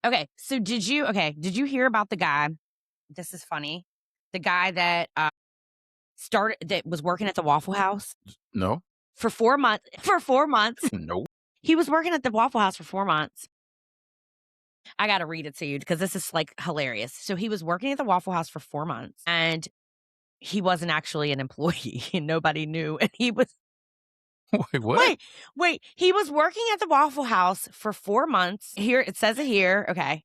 Okay, so did you hear about the guy? This is funny. The guy that that was working at the Waffle House No. for 4 months. For 4 months. No. He was working at the Waffle House for 4 months. I got to read it to you because this is like hilarious. So he was working at the Waffle House for 4 months and he wasn't actually an employee and nobody knew. And he was Wait, what? Wait. He was working at the Waffle House for 4 months. Here, it says it here. Okay.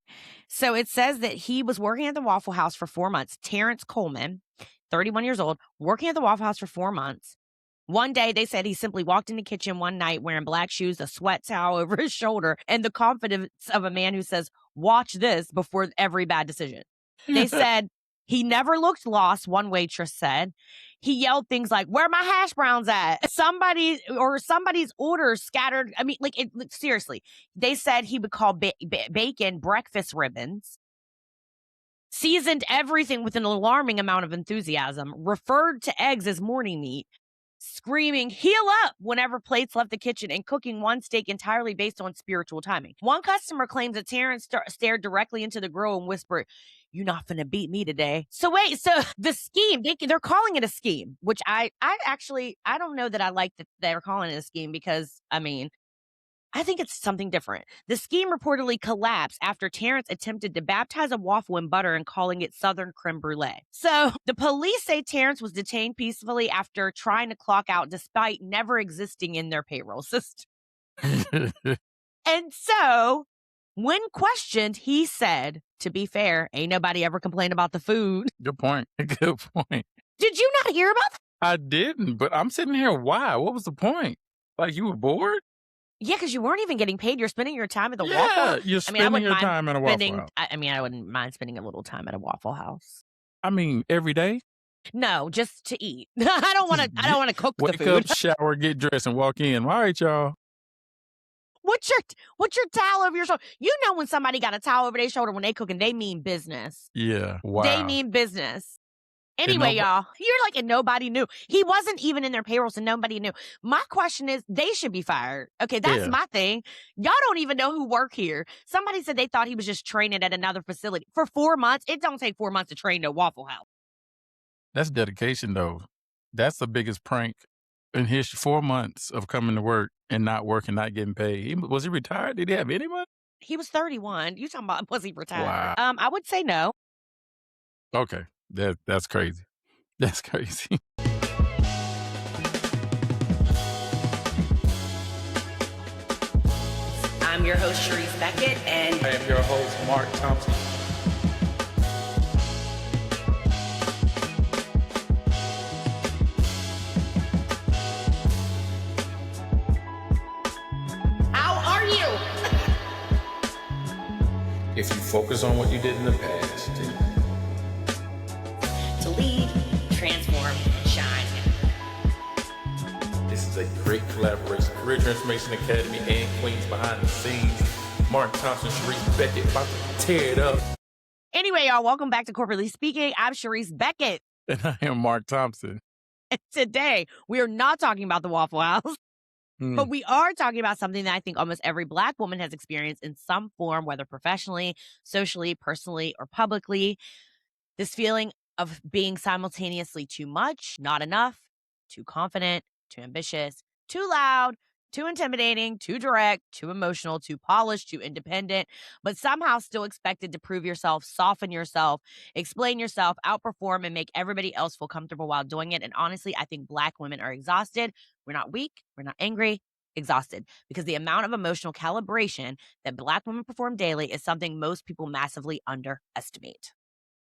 So it says that he was working at the Waffle House for 4 months. Terrence Coleman, 31 years old, working at the Waffle House for 4 months. One day, they said he simply walked in the kitchen one night wearing black shoes, a sweat towel over his shoulder, and the confidence of a man who says, "Watch this," before every bad decision. They said he never looked lost, one waitress said. He yelled things like, "Where my hash browns at?" Somebody's orders scattered. I mean, seriously. They said he would call bacon breakfast ribbons, seasoned everything with an alarming amount of enthusiasm, referred to eggs as morning meat, screaming, "Heal up," whenever plates left the kitchen, and cooking one steak entirely based on spiritual timing. One customer claims that Terrence stared directly into the grill and whispered, "You not finna beat me today." So wait, so the scheme, they're calling it a scheme, which I don't know that I like that they're calling it a scheme because, I mean, I think it's something different. The scheme reportedly collapsed after Terrence attempted to baptize a waffle in butter and calling it Southern creme brulee. So the police say Terrence was detained peacefully after trying to clock out despite never existing in their payroll system. And so when questioned, he said, to be fair, ain't nobody ever complained about the food. Good point. Good point. Did you not hear about that? I didn't, but I'm sitting here. Why? What was the point? Like, you were bored? Yeah, because you weren't even getting paid. You're spending your time at the Waffle House. You're spending your time at a Waffle House. I wouldn't mind spending a little time at a Waffle House. I mean, every day? No, just to eat. I don't want to cook the food. Wake up, shower, get dressed, and walk in. All right, y'all. What's your towel over your shoulder? You know when somebody got a towel over their shoulder when they cooking, they mean business. Yeah. Wow. They mean business. Anyway, y'all, you're like, and nobody knew. He wasn't even in their payroll, so nobody knew. My question is, they should be fired. Okay, that's my thing. Y'all don't even know who work here. Somebody said they thought he was just training at another facility for 4 months. It don't take 4 months to train at Waffle House. That's dedication, though. That's the biggest prank in history. 4 months of coming to work and not working, not getting paid. Was he retired? Did he have any money? He was 31. You talking about, was he retired? Wow. I would say no. Okay. That's crazy. That's crazy. I'm your host, Charise Beckett, and I am your host, Mark Thompson. How are you? If you focus on what you did in the past, to lead, transform, shine. This is a great collaboration. Career Transformation Academy and Queens behind the scenes. Mark Thompson, Charise Beckett, about to tear it up. Anyway, y'all, welcome back to Corporately Speaking. I'm Charise Beckett. And I am Mark Thompson. And today, we are not talking about the Waffle House, but we are talking about something that I think almost every Black woman has experienced in some form, whether professionally, socially, personally, or publicly. This feeling of being simultaneously too much, not enough, too confident, too ambitious, too loud, too intimidating, too direct, too emotional, too polished, too independent, but somehow still expected to prove yourself, soften yourself, explain yourself, outperform, and make everybody else feel comfortable while doing it. And honestly, I think Black women are exhausted. We're not weak. We're not angry. Exhausted, because the amount of emotional calibration that Black women perform daily is something most people massively underestimate.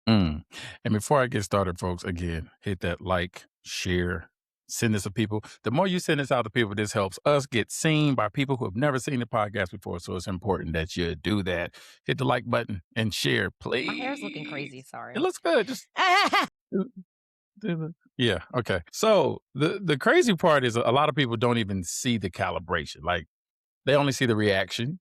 And before I get started, folks, again, hit that like, share, send this to people. The more you send this out to people, this helps us get seen by people who have never seen the podcast before. So it's important that you do that. Hit the like button and share, please. My hair's looking crazy. Sorry. It looks good. Just yeah. Okay. So the crazy part is a lot of people don't even see the calibration. Like, they only see the reaction.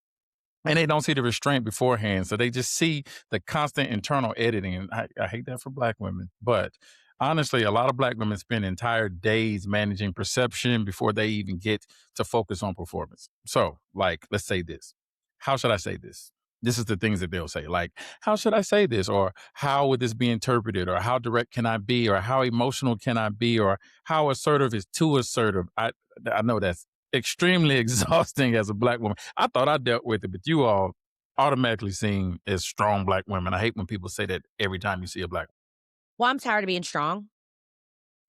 And they don't see the restraint beforehand. So they just see the constant internal editing. And I hate that for Black women. But honestly, a lot of Black women spend entire days managing perception before they even get to focus on performance. So, like, let's say this. How should I say this? this is the things that they'll say, like, "How should I say this?" Or "How would this be interpreted?" Or "How direct can I be?" Or "How emotional can I be?" Or "How assertive is too assertive?" I know that's extremely exhausting as a Black woman. I thought I dealt with it, but you all automatically seem as strong Black women. I hate when people say that every time you see a Black. Well, I'm tired of being strong.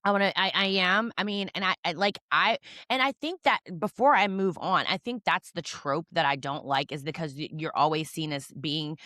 I am. I mean, and I think that before I move on, I think that's the trope that I don't like is because you're always seen as being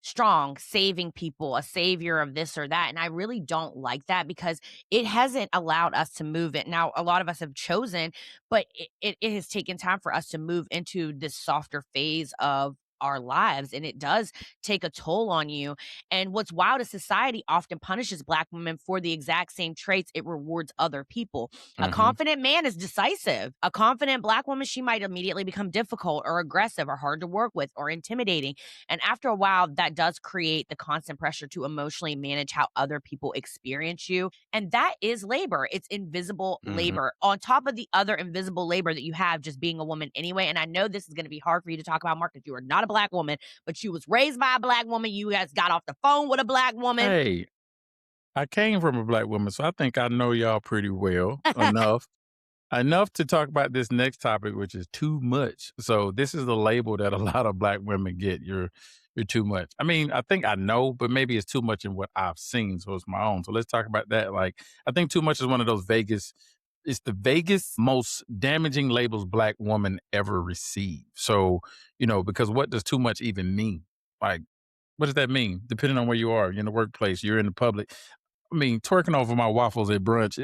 strong, saving people, a savior of this or that, and I really don't like that because it hasn't allowed us to move it. Now, a lot of us have chosen, but it has taken time for us to move into this softer phase of our lives, and it does take a toll on you. And what's wild is society often punishes Black women for the exact same traits it rewards other people. A Mhm. confident man is decisive. A confident Black woman, she might immediately become difficult or aggressive or hard to work with or intimidating. And after a while, that does create the constant pressure to emotionally manage how other people experience you. And that is labor. It's invisible Mhm. labor on top of the other invisible labor that you have just being a woman anyway. And I know this is going to be hard for you to talk about, Mark, because you are not a Black woman, but you was raised by a Black woman. You guys got off the phone with a Black woman. Hey, I came from a Black woman, so I think I know y'all pretty well enough to talk about this next topic, which is too much. So this is the label that a lot of Black women get. You're too much. I mean, I think I know, but maybe it's too much in what I've seen, so it's my own. So let's talk about that. Like, I think too much is one of those Vegas. It's the Vegas most damaging labels Black woman ever received. So, because what does too much even mean? Like, what does that mean? Depending on where you are, you're in the workplace, you're in the public. I mean, twerking over my waffles at brunch.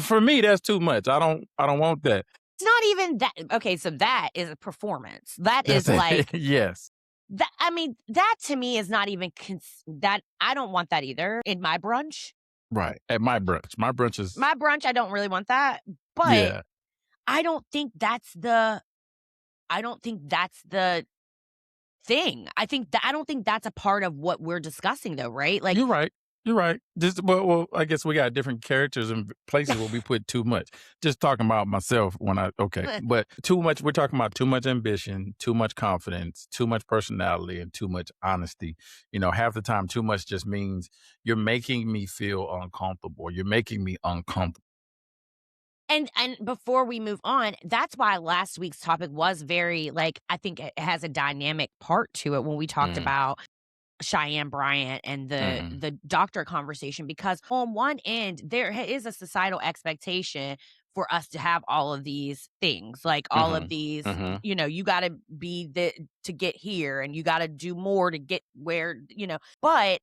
For me, that's too much. I don't want that. It's not even that. Okay, so that is a performance. That That's is it. like Yes. that. I mean, that to me is not even that. I don't want that either in my brunch. Right. At my brunch. My brunch is My brunch, I don't really want that, but yeah. I don't think that's the I don't think that's the thing. I don't think that's a part of what we're discussing though, right? Like You're right. You're right. Just well, I guess we got different characters and places where we put too much. Just talking about myself okay. But too much, we're talking about too much ambition, too much confidence, too much personality, and too much honesty. Half the time too much just means you're making me feel uncomfortable. You're making me uncomfortable. and before we move on, that's why last week's topic was very like I think it has a dynamic part to it when we talked Mm, about Cheyenne Bryant and the mhm, the doctor conversation because on one end there is a societal expectation for us to have all of these things like all of mhm, these mhm. you got to be the to get here and you got to do more to get where but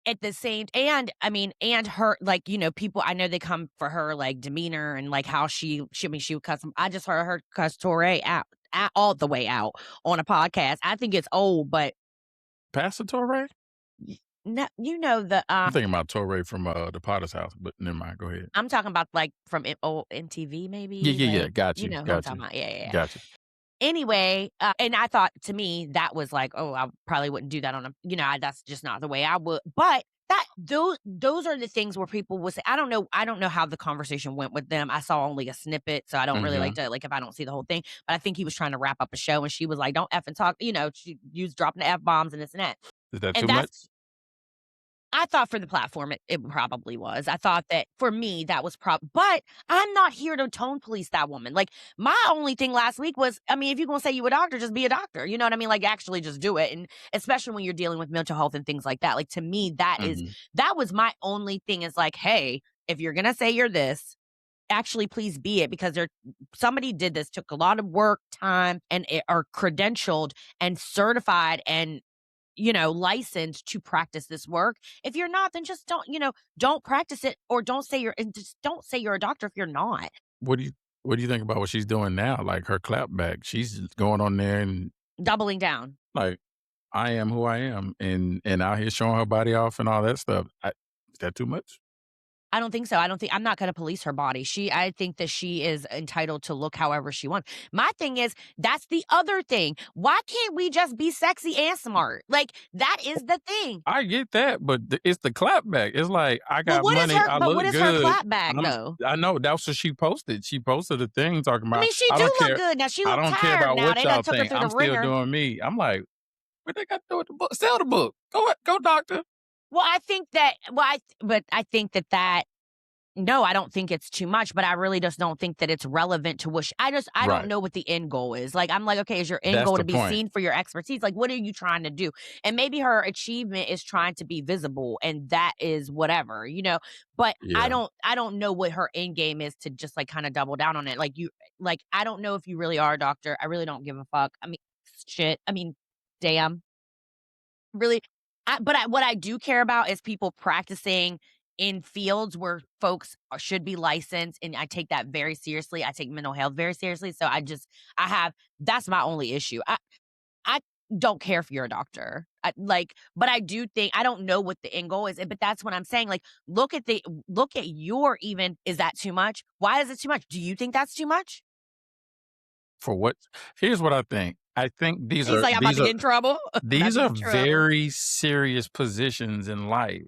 at the same and I mean and her like people I know they come for her like demeanor and like how she I mean she would cuss I just heard her cuss Torre out all the way out on a podcast. I think it's old but Pastor Torre? no, the, I'm thinking about Torre from the Potter's house, but never mind. Go ahead. I'm talking about, like, from MTV Yeah, maybe, yeah, yeah. like, Got you you. know who I'm Got talking you. about. Yeah, yeah, yeah. Got you. Anyway, and I thought to me that was like, "Oh, I probably wouldn't do that on a" that's just not the way I would but that those are the things where people will say I don't know how the conversation went with them. I saw only a snippet, so I don't really like Mhm. to like, if I don't see the whole thing, but I think he was trying to wrap up a show, and she was like, "Don't F and talk," she used dropping the F-bombs and this and that. Is that And too much? that's I thought for the platform, it probably was. I thought that for me, that was but I'm not here to tone police that woman. Like, my only thing last week was, I mean, if you're gonna say you a doctor, just be a doctor. You know what I mean? Like, actually just do it. And especially when you're dealing with mental health and things like that. Like, to me, Mhm. that was my only thing is like, hey, if you're gonna say you're this, actually please be it because somebody did this, took a lot of work, time, and are credentialed and certified and licensed to practice this work. If you're not, then just don't practice it or don't say and just don't say you're a doctor if you're not. What do you think about what she's doing now? Like her clapback, she's going on there and Doubling down. like, I am who I am, and out here showing her body off and all that stuff. Is that too much? I don't think so. I'm not going to police her body. I think that she is entitled to look however she wants. My thing is, that's the other thing. Why can't we just be sexy and smart? Like, that is the thing. I get that, but it's the clapback. It's like I Well, got money, I what look is her good. clap back I'm, though? I know that's what she posted. She posted a thing talking I about mean, she I do don't look care. good. Now she I look don't care tired about now. what They done y'all took her think. through the I'm still ringer. doing me. I'm like, What they got to do with the book? Sell the book. Go, doctor. Well, I think that but I think that no, I don't think it's too much, but I really just don't think that it's relevant to I don't Right. know what the end goal is. Like, I'm like, okay, is your end That's goal the to be point. seen for your expertise? Like, what are you trying to do? And maybe her achievement is trying to be visible, and that is whatever, you know. But Yeah. I don't know what her end game is to just like kind of double down on it. Like I don't know if you really are a doctor. I really don't give a fuck. I mean, shit. I mean, damn. Really, what I do care about is people practicing in fields where folks should be licensed, and I take that very seriously. I take mental health very seriously, so I have that's my only issue. I don't care if you're a doctor. But I do think I don't know what the end goal is, but that's what I'm saying. Like, look at your even is that too much? Why is it too much? Do you think that's too much? For what? Here's what I think. I think He's like, I'm about to get in trouble. I'm about these to get are in trouble. very serious positions in life.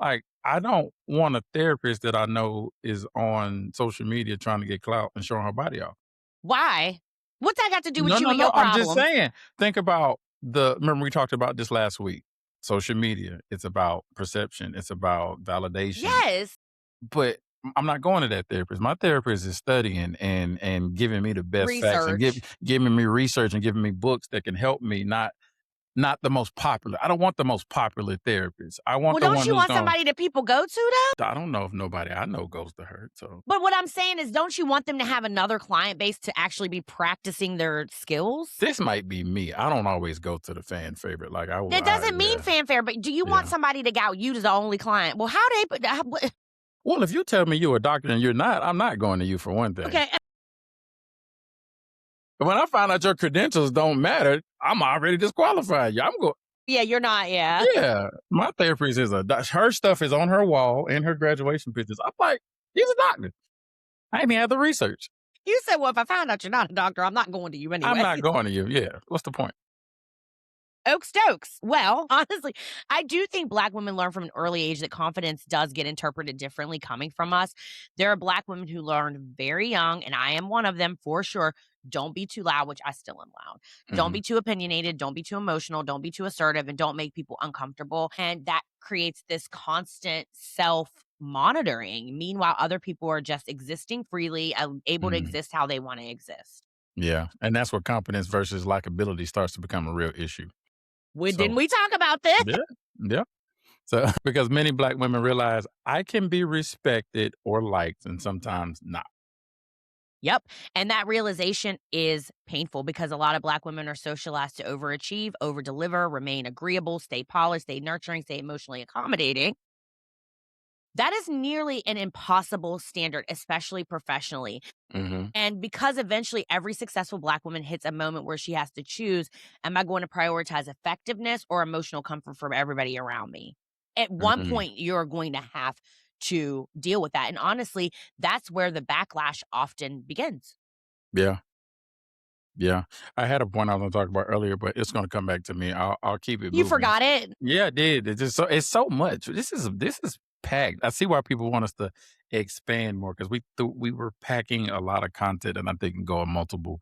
Like, I don't want a therapist that I know is on social media trying to get clout and showing her body off. Why? What's that got to do with No, you no, and no. your I'm just problems? saying. Think about remember we talked about this last week. Social media, it's about perception, it's about validation. Yes. But I'm not going to that therapist. My therapist is studying and giving me the best facts and Research. giving me research and giving me books that can help me, not the most popular. I don't want the most popular therapist. I want Well, the don't one you who's want going somebody that people go to, though? I don't know if nobody I know goes to her. So But what I'm saying is, don't you want them to have another client base to actually be practicing their skills? this might be me. I don't always go to the fan favorite. Like That doesn't mean yeah, fanfare, but do you want yeah. somebody to got you as the only client? Well, how they but Well, if you tell me you're a doctor and you're not, I'm not going to you for one thing. okay, But when I find out your credentials don't matter, I'm already disqualified you. I'm going. yeah, you're not, yeah. Yeah, my therapist is her stuff is on her wall and her graduation pictures. I'm like, he's a doctor. I ain't even had the research. You said, "Well, if I find out you're not a doctor, I'm not going to you I'm anyway." not going to you. Yeah, what's the point? Oak Stokes. Well, honestly, I do think Black women learn from an early age that confidence does get interpreted differently coming from us. There are Black women who learned very young, and I am one of them for sure. Don't be too loud, which I still am loud. Don't Hmm. be too opinionated. Don't be too emotional. Don't be too assertive, and don't make people uncomfortable. And that creates this constant self monitoring. Meanwhile, other people are just existing freely, able to Hmm. exist how they want to exist. Yeah, and that's where confidence versus likability starts to become a real issue. Didn't So we talk about this? yeah, yeah. So because many Black women realize I can be respected or liked, and sometimes not. Yep. And that realization is painful because a lot of Black women are socialized to overachieve, overdeliver, remain agreeable, stay polished, stay nurturing, stay emotionally accommodating. That is nearly an impossible standard, especially professionally. Hmm. And because eventually every successful Black woman hits a moment where she has to choose, am I going to prioritize effectiveness or emotional comfort from everybody around me? At one Hmm. point, you're going to have to deal with that. And honestly, that's where the backlash often begins. Yeah. Yeah, I had a point I was gonna talk about earlier, but it's gonna come back to me. I'll keep it You moving. forgot it? Yeah, I did. It's so much. This is packed. I see why people want us to expand more because we were packing a lot of content, and I think can go in multiple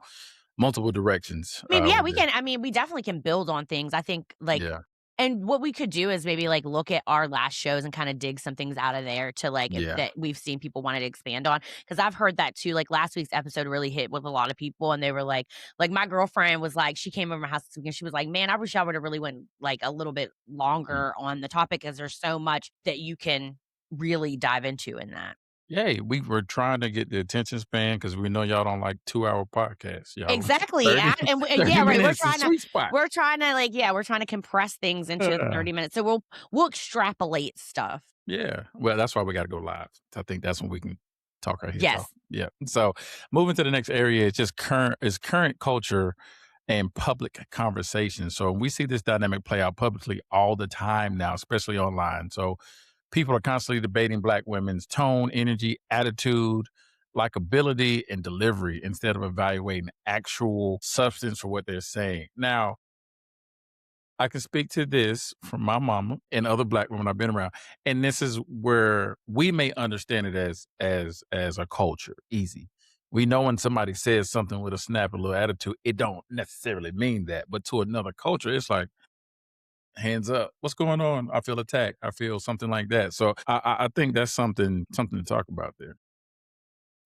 directions I mean, yeah, with we this. can I mean, we definitely can build on things. I think, like Yeah, and what we could do is maybe, like, look at our last shows and kinda dig some things out of there to, like, yeah, that we've seen people wanted to expand on. Because 'cause I've heard that too, like, last week's episode really hit with a lot of people, and they were like, my girlfriend was like she came over my house this weekend, she was like, "Man, I wish I would've really went, like, a little bit mm. longer on the topic because there's so much that you can really dive into in that." Yay! We were trying to get the attention span because we know y'all don't like 2-hour podcasts. Y'all want Exactly, 30, and 30 yeah, right, minutes is sweet spot. we're trying to, like yeah, we're trying to compress things into Uh, 30 minutes, so we'll extrapolate stuff. Yeah. Well, that's why we gotta go live. I think that's when we can talk our heads off. Yes. Yeah. So moving to the next area is just current culture and public conversation. So we see this dynamic play out publicly all the time now, especially online. So people are constantly debating Black women's tone, energy, attitude, likability, and delivery instead of evaluating actual substance for what they're saying. Now, I can speak to this from my mama and other Black women I've been around, and this is where we may understand it as a culture, easy. We know when somebody says something with a snap, a little attitude, it don't necessarily mean that, but to another culture, it's like, hands up. What's going on? I feel attacked. I feel something like that. So I think that's something to talk about there.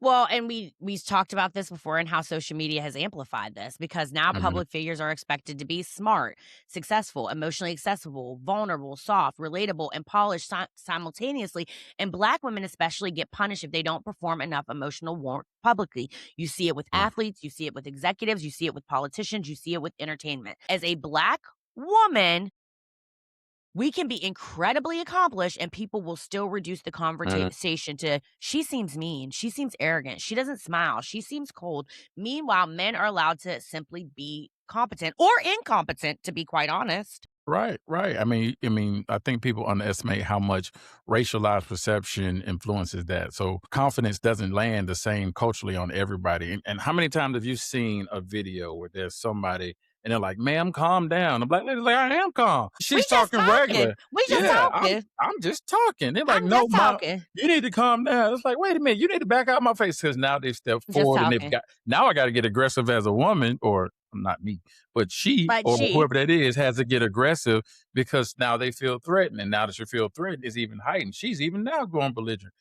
Well, and we talked about this before and how social media has amplified this because now Mhm. public figures are expected to be smart, successful, emotionally accessible, vulnerable, soft, relatable, and polished simultaneously. And Black women, especially, get punished if they don't perform enough emotional warmth publicly. You see it with Mm. athletes, you see it with executives, you see it with politicians, you see it with entertainment. As a Black woman, we can be incredibly accomplished and people will still reduce the Mhm. conversation to, she seems mean, she seems arrogant, she doesn't smile, she seems cold. Meanwhile, men are allowed to simply be competent or incompetent, to be quite honest. Right, right. I think people underestimate how much racialized perception influences that. So confidence doesn't land the same culturally on everybody. And how many times have you seen a video where there's somebody and they're like, "Ma'am, calm down." I'm like, I am calm. We She's just talking talking. regular. We just Yeah, talking. I'm just talking. They're like, I'm "No, just mom, talking. you need to calm down." It's like, wait a minute, you need to back out my face because now they step Just forward and they've talking. got now I got to get aggressive as a woman, or not me, but she But or she, whoever that is has to get aggressive because now they feel threatened. And now that you feel threatened is even heightened. She's even now going belligerent.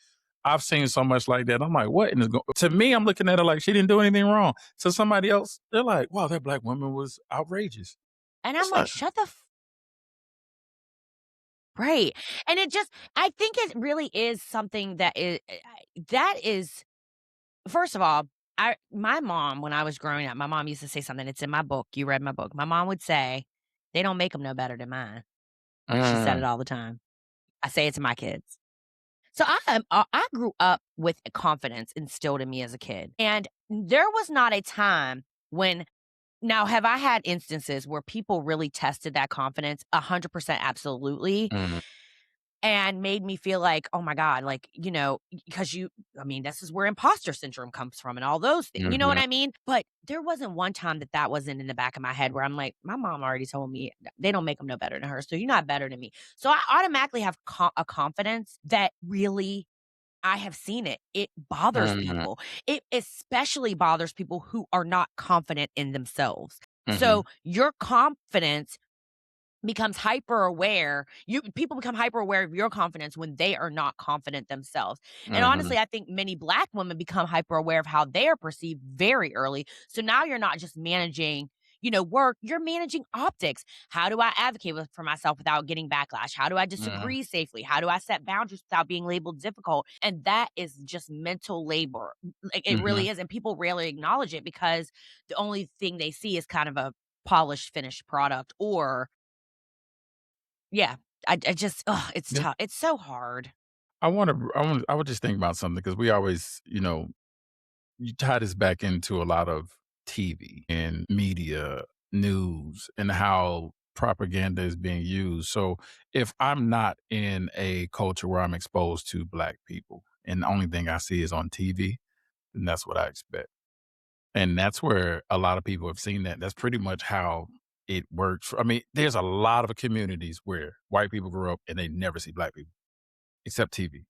I've seen so much like that. I'm like, what? To me, I'm looking at her like she didn't do anything wrong. To somebody else, they're like, wow, that black woman was outrageous. and I'm It's like, like, shut the right. And it just, I think it really is something that is, first of all, my mom, when I was growing up, my mom used to say something, it's in my book, you read my book. My mom would say, "They don't make them no better than mine." She said it mm, all the time. I say it to my kids. So I grew up with confidence instilled in me as a kid, and there was not a time when, now have I had instances where people really tested that confidence? 100% absolutely. mm, And made me feel like, "Oh my god," like, because I mean, this is where imposter syndrome comes from and all those things, you know what mhm, I mean? But there wasn't one time that that wasn't in the back of my head where I'm like, "My mom already told me they don't make them no better than her, so you're not better than me." So I automatically have a confidence that really, I have seen it. It bothers mm, people. It especially bothers people who are not confident in themselves. So mhm, your confidence becomes hyper aware. People become hyper aware of your confidence when they are not confident themselves. And mhm, honestly, I think many Black women become hyper aware of how they are perceived very early. So now you're not just managing, work, you're managing optics. How do I advocate for myself without getting backlash? How do I mhm, disagree safely? How do I set boundaries without being labeled difficult? And that is just mental labor. Like, it mhm. really is. And people rarely acknowledge it because the only thing they see is kind of a polished finished product, or yeah, I just, ugh, it's Yeah. tough. It's so hard. I would just think about something because we always, you tie this back into a lot of TV and media, news, and how propaganda is being used. So if I'm not in a culture where I'm exposed to black people and the only thing I see is on TV, then that's what I expect. And that's where a lot of people have seen that. That's pretty much how it works. I mean, there's a lot of communities where white people grow up and they never see black people except TV.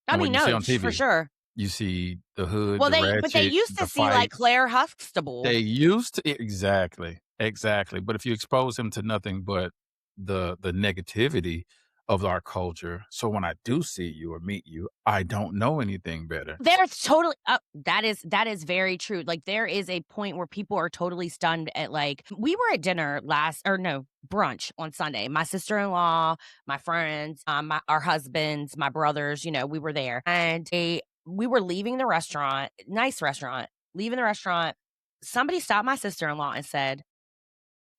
I And what mean, you see no, on for TV, sure. you see the hood, Well, the they ratchet, used the to see, like, fights. Claire Huxtable. They used to exactly, exactly, but if you expose him to nothing but the negativity of our culture, so when I do see you or meet you, I don't know anything better. There's totally that is very true. Like, there is a point where people are totally stunned at, like, we were at dinner last, or no, brunch on Sunday. My sister-in-law, my friends, our husbands, my brothers, we were there. And we were leaving the restaurant, nice restaurant, leaving the restaurant. Somebody stopped my sister-in-law and said,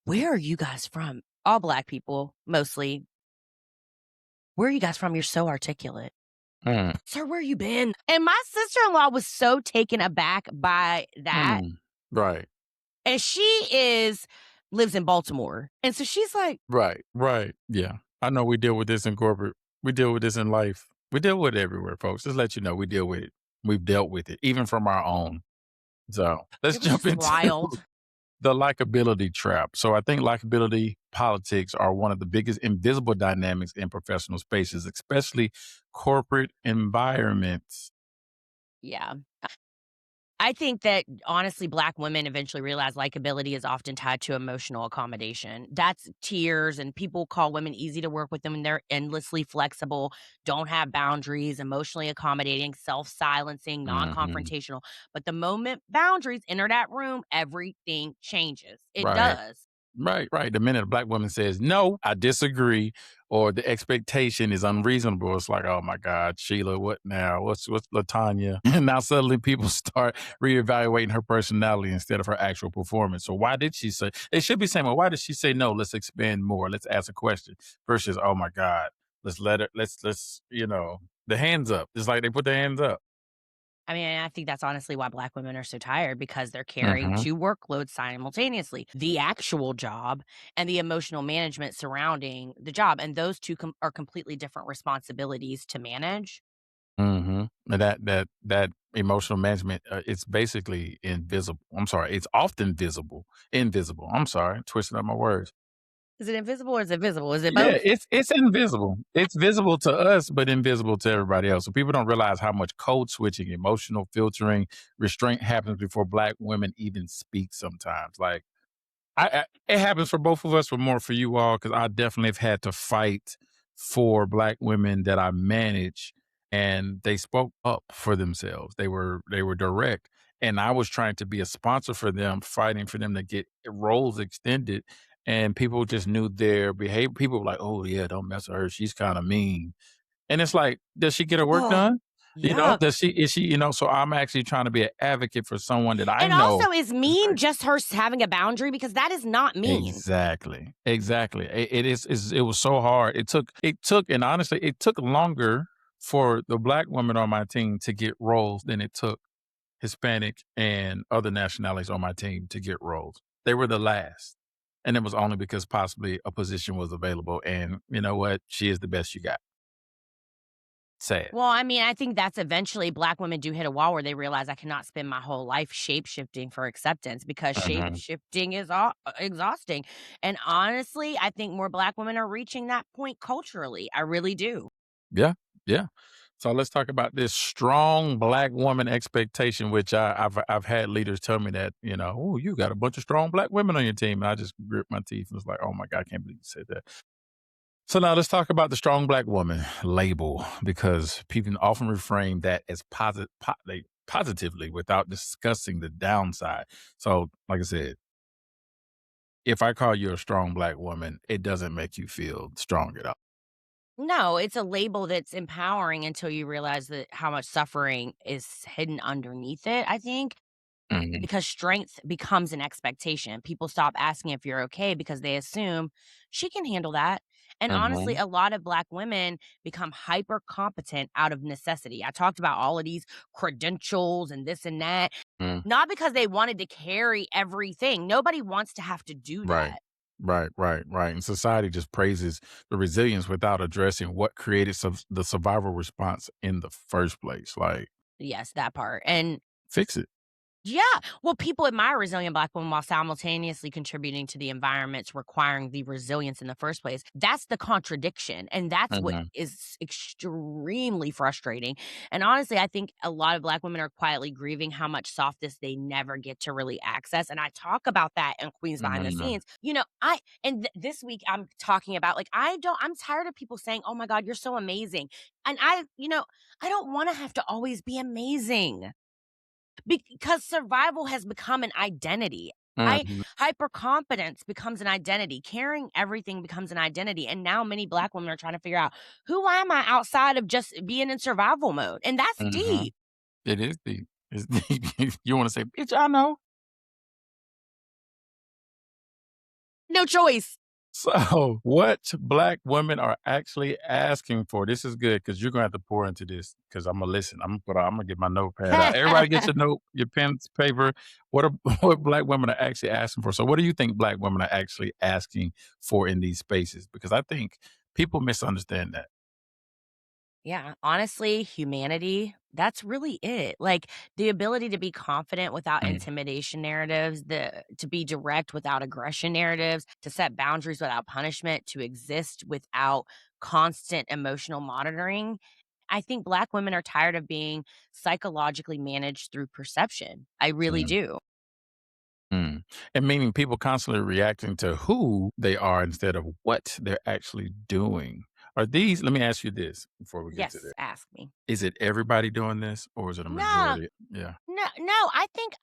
"Where are you guys from?" All Black people, mostly. "Where are you guys from? You're so articulate." Mm, "Sir, where you been?" And my sister-in-law was so taken aback by that, mm, right, and she lives in Baltimore, and so she's like, right, right, yeah. I know we deal with this in corporate. We deal with this in life. We deal with it everywhere, folks. Just let you know we deal with it. We've dealt with it, even from our own. So, let's it was jump just into wild. the likability trap. So I think likability politics are one of the biggest invisible dynamics in professional spaces, especially corporate environments. Yeah. I think that honestly, Black women eventually realize likability is often tied to emotional accommodation. That's tears, and people call women easy to work with them, and they're endlessly flexible, don't have boundaries, emotionally accommodating, self silencing, non Hmm. confrontational. But the moment boundaries enter that room, everything changes. It Right. does. Right, right. The minute a black woman says, "No, I disagree," or the expectation is unreasonable, it's like, "Oh my God, Sheila, what now? What's Latanya?" And now suddenly people start reevaluating her personality instead of her actual performance. So why did she say? They should be saying, "Well, why did she say no? Let's expand more. Let's ask a question." Versus, "Oh my God, let's let her. Let's the hands up." It's like they put their hands up. I mean, I think that's honestly why Black women are so tired because they're carrying Hmm. 2 workloads simultaneously, the actual job and the emotional management surrounding the job, and those 2 are completely different responsibilities to manage. Mhm. And that emotional management, it's basically invisible. I'm sorry, it's often invisible. I'm sorry, twisting up my words. Is it invisible or is it visible? Is it Yeah, both? it's invisible. It's visible to us, but invisible to everybody else. So people don't realize how much code switching, emotional filtering, restraint happens before black women even speak sometimes. Like I it happens for both of us, but more for you all because I definitely have had to fight for black women that I manage, and they spoke up for themselves. They were direct, and I was trying to be a sponsor for them, fighting for them to get roles extended, and people just knew their behavior. People were like, "Oh yeah, don't mess with her. She's kind of mean." And it's like, does she get her work Oh, done? yuck. Does she is she, so I'm actually trying to be an advocate for someone that I And know also, is is mean great. just her having a boundary? Because that is not mean. Exactly. Exactly. It was so hard. It took and honestly, it took longer for the black women on my team to get roles than it took Hispanic and other nationalities on my team to get roles. They were the last. And it was only because possibly a position was available. And you know what? She is the best you got. Sad. Well, I mean, I think that's eventually Black women do hit a wall where they realize I cannot spend my whole life shape shifting for acceptance because shape Mhm. shifting is exhausting. And honestly, I think more Black women are reaching that point culturally. I really do. Yeah. Yeah. So let's talk about this strong black woman expectation, which I've had leaders tell me that, oh, you got a bunch of strong black women on your team. And I just gripped my teeth and was like, oh my God, I can't believe you said that. So now let's talk about the strong black woman label because people often reframe that as positively without discussing the downside. So, like I said, if I call you a strong black woman, it doesn't make you feel strong at all. No, it's a label that's empowering until you realize that how much suffering is hidden underneath it, I think. Hmm. Because strength becomes an expectation. People stop asking if you're okay because they assume she can handle that. And honestly, Hmm. a lot of Black women become hyper competent out of necessity. I talked about all of these credentials and this and that, not because they wanted to carry everything. Nobody wants to have to do Right. that. Right. And society just praises the resilience without addressing what created the survival response in the first place. Like, Yes, that part. And fix it. yeah. Well, people admire resilient Black women while simultaneously contributing to the environments requiring the resilience in the first place. That's the contradiction. And that's what Hmm. is extremely frustrating. And honestly, I think a lot of Black women are quietly grieving how much softness they never get to really access. And I talk about that in Queens Behind the Hmm. Scenes. This week I'm talking about like, I'm tired of people saying, oh my God, you're so amazing. And I don't want to have to always be amazing. Because survival has become an identity. I Hmm. Hyperconfidence becomes an identity. Caring everything becomes an identity. And now many Black women are trying to figure out who am I outside of just being in survival mode? And that's Hmm. deep. It is deep. It's deep. You want to say, bitch, I know. No choice. So, what black women are actually asking for? This is good because you're gonna have to pour into this because I'm gonna listen. I'm gonna get my notepad out. Everybody, get your note, your pens, paper. What are what black women are actually asking for? So, what do you think black women are actually asking for in these spaces? Because I think people misunderstand that. Yeah, honestly, humanity, that's really it. Like the ability to be confident without Mm, intimidation narratives, the to be direct without aggression narratives, to set boundaries without punishment, to exist without constant emotional monitoring. I think Black women are tired of being psychologically managed through perception. I really Mm, do. mm. And meaning people constantly reacting to who they are instead of what they're actually doing. Are these let me ask you this before we get to Yes, that. ask me. Is it everybody doing this or is it a No, majority? Yeah. no, I think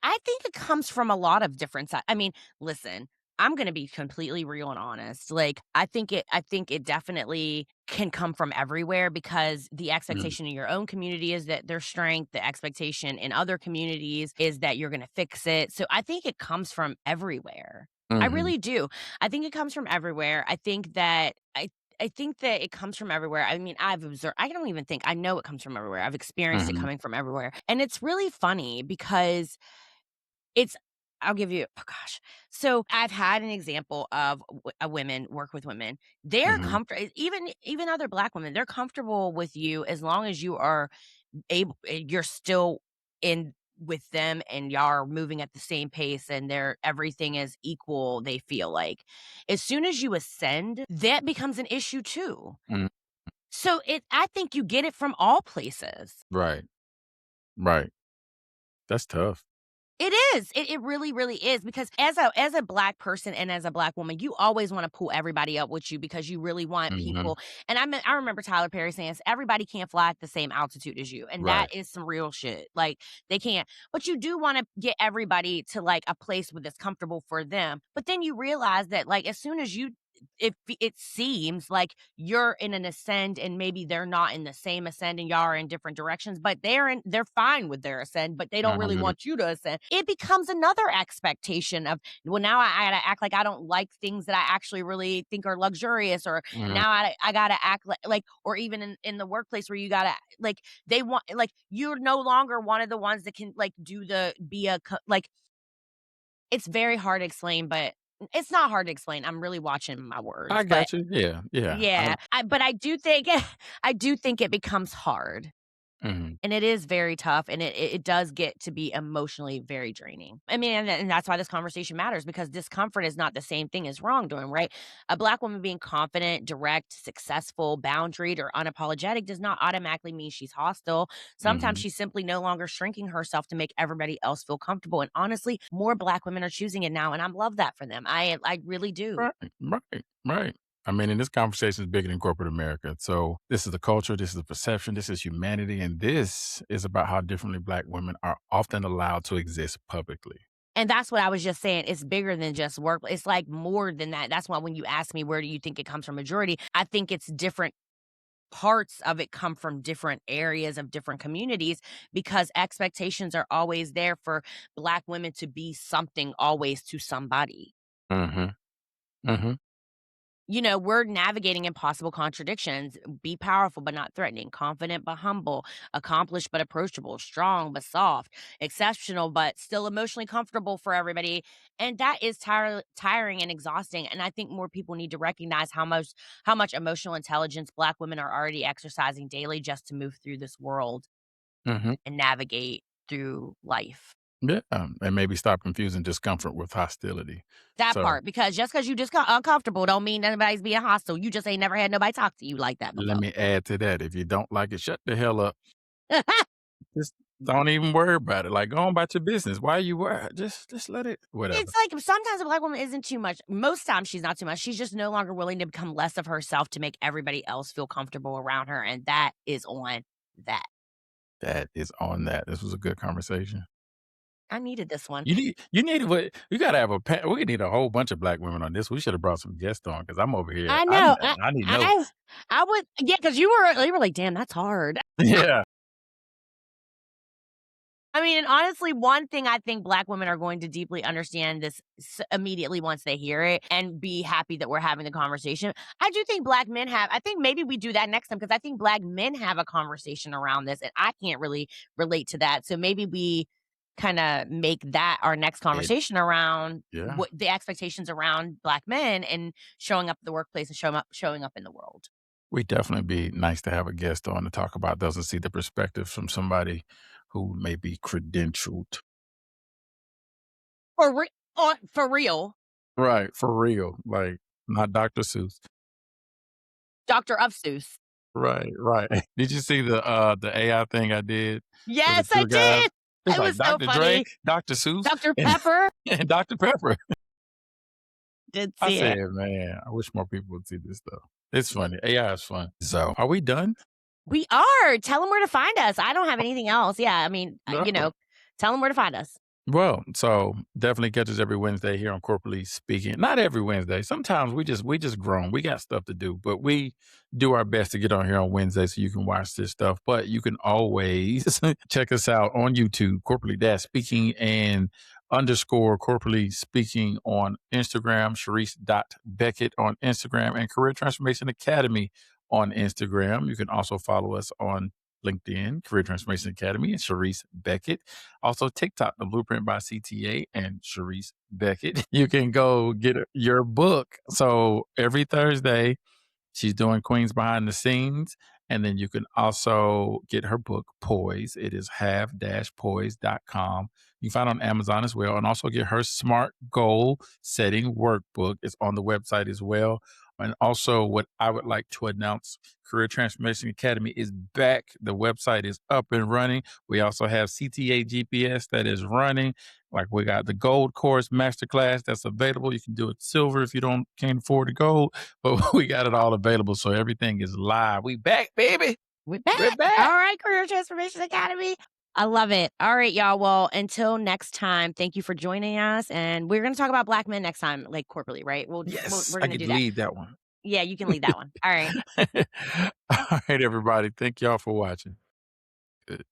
it comes from a lot of different I mean, listen, I'm gonna be completely real and honest. Like, I think it definitely can come from everywhere because the Mm, expectation in your own community is that there's strength, the expectation in other communities is that you're gonna fix it. So I think it comes from everywhere. I mhm, really do. I think it comes from everywhere. I think that it comes from everywhere. I mean, I've observed I don't even think I know it comes from everywhere. I've experienced it mhm, coming from everywhere. And it's really funny because it's I'll give you oh gosh. So I've had an example of women work with women. They're mhm. comfortable even other black women. They're comfortable with you as long as you are you're still in with them and y'all are moving at the same pace and everything is equal, they feel like. As soon as you ascend, that becomes an issue too. Mm, So I think you get it from all places. right, right. That's tough. It is. It really, really is because as a black person and as a black woman, you always wanna pull everybody up with you because you really want Mhm, people and I remember Tyler Perry saying, "Everybody can't fly at the same altitude as you," and right. that is some real shit, like, they can't. But you do wanna get everybody to, like, a place where it's comfortable for them, but then you realize that, like, as soon as you it seems like you're in an ascend and maybe they're not in the same ascend and y'all are in different directions, but they're fine with their ascend, but they don't really Mhm, want you to ascend. It becomes another expectation of, well, now I gotta act like I don't like things that I actually really think are luxurious, or mhm, now I gotta act like or even in the workplace where you gotta like they want like you're no longer one of the ones that can like do the be a like it's very hard to explain, but it's not hard to explain. I'm really watching my I words, but got you. Yeah, yeah. yeah, but I do think I do think it becomes hard, Mhm, and it is very tough, and it does get to be emotionally very draining. I mean, and that's why this conversation matters because discomfort is not the same thing as wrongdoing, right? A black woman being confident, direct, successful, boundaried, or unapologetic does not automatically mean she's hostile. Sometimes mhm. she's simply no longer shrinking herself to make everybody else feel comfortable. And honestly, more black women are choosing it now, and I love that for them. I really do. Right, right, right. I mean, and this conversation is bigger than corporate America. So this is the culture, this is the perception, this is humanity, and this is about how differently black women are often allowed to exist publicly. And that's what I was just saying, it's bigger than just work, it's, like, more than that. That's why when you ask me, "Where do you think it comes from majority?" I think it's different parts of it come from different areas of different communities because expectations are always there for black women to be something always to somebody. Mhm, mhm, You know, we're navigating impossible contradictions. Be powerful but not threatening, confident but humble, accomplished but approachable, strong but soft, exceptional but still emotionally comfortable for everybody. And that is tiring and exhausting. And I think more people need to recognize how much emotional intelligence black women are already exercising daily just to move through this world mhm. and navigate through life. Yeah, and maybe stop confusing discomfort with hostility. That So part, because just because you just uncomfortable don't mean anybody's being hostile. You just ain't never had nobody talk to you like that let before. me add to that. If you don't like it, shut the hell up. Just don't even worry about it. Like, go on about your business. Why you worry? Just let it whatever. It's like sometimes a black woman isn't too much. Most times she's not too much. She's just no longer willing to become less of herself to make everybody else feel comfortable around her, and that is on that. That is on that. This was a good conversation. I needed this one. You need what you gotta have we need a whole bunch of black women on this. We should have brought some guests on because I'm over here. I know. I I need I notes. I would yeah, because you were like, damn, that's hard. Yeah. I mean, and honestly, one thing I think black women are going to deeply understand this immediately once they hear it and be happy that we're having the conversation. I do think black men have, I think maybe we do that next time because I think black men have a conversation around this and I can't really relate to that. So maybe we kind of make that our next It conversation around yeah. what the expectations around black men and showing up at the workplace and showing up in the world. We definitely be nice to have a guest on to talk about those and see the perspective from somebody who may be credentialed. For real, Right, for real. Like, not Dr. Seuss. Dr. of Seuss. Right, right. Did you see the AI thing I did for the Yes, I two guys? did. It's It like was so Dr. Dre, funny. Dr. Seuss, Dr. and, Pepper and Dr. Pepper. did I see it. said, man, I wish more people would see this stuff. It's funny. AI is fun. So, are we done? We are. Tell them where to find us. I don't have anything else. Yeah, I mean, No. tell them where to find us. Well, so definitely catch us every Wednesday here on Corporately Speaking. Not every Wednesday. Sometimes we just grown. We got stuff to do, but we do our best to get on here on Wednesday so you can watch this stuff. But you can always check us out on YouTube, Corporately Dash Speaking and underscore Corporately Speaking on Instagram, Charise.Beckett on Instagram, and Career Transformation Academy on Instagram. You can also follow us on LinkedIn, Career Transformation Academy, and Charise Beckett. Also, TikTok, The Blueprint by CTA, and Charise Beckett. You can go get your book. So every Thursday, she's doing Queens Behind the Scenes. And then you can also get her book, Poise. It is have-poise.com. You can find it on Amazon as well. And also get her SMART goal setting workbook. It's on the website as well. And also, what I would like to announce, Career Transformation Academy is back. The website is up and running. We also have CTA GPS that is running. Like we got the gold course masterclass that's available. You can do it silver if you can't afford the gold, but we got it all available. So everything is live. We back, baby. We're back. We're back. All right, Career Transformation Academy. I love it. All right, y'all. Well, until next time, thank you for joining us. And we're going to talk about black men next time, like corporately, right? Yes, We're I going to could do that. lead that one. Yeah, you can lead that one. All right. All right, everybody. Thank y'all for watching. Good.